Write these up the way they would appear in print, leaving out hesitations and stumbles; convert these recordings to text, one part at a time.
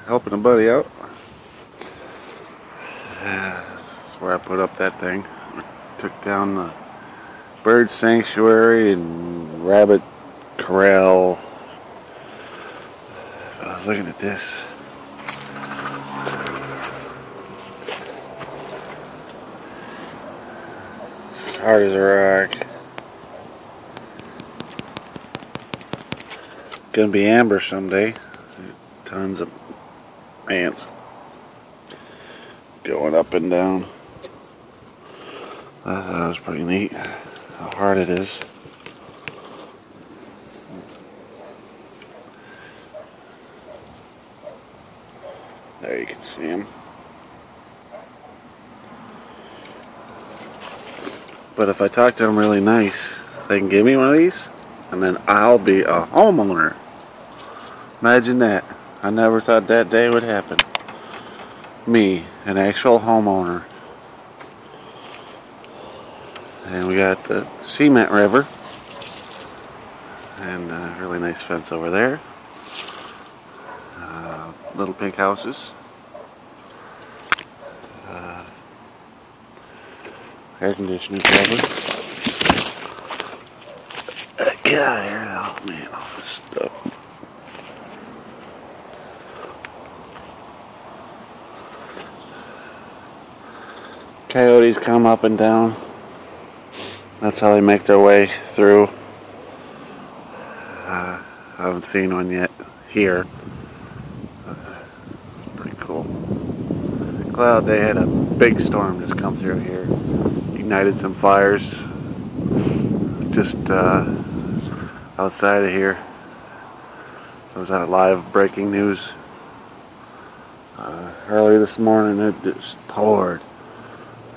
helping a buddy out. That's where I put up that thing. I took down the bird sanctuary and rabbit corral. I was looking at this. It's hard as a rock. Gonna be amber someday. Tons of ants going up and down. I thought it was pretty neat how hard it is. There you can see them. But if I talk to them really nice, they can give me one of these, and then I'll be a homeowner. Imagine that. I never thought that day would happen. Me, an actual homeowner. And we got the Cement River. And a really nice fence over there. Little pink houses. Air conditioning probably. Get out of here. Oh man, all this stuff. Coyotes come up and down. That's how they make their way through. I haven't seen one yet here. Pretty cool. Cloud, they had a big storm just come through here. Ignited some fires just outside of here. I was at a live breaking news early this morning. It just poured.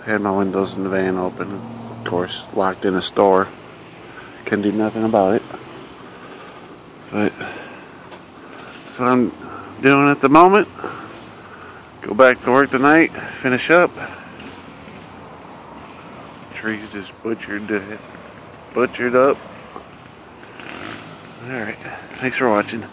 I had my windows in the van open, of course, locked in a store. Couldn't do nothing about it. But that's what I'm doing at the moment. Go back to work tonight, finish up. Trees just butchered up. Alright, thanks for watching.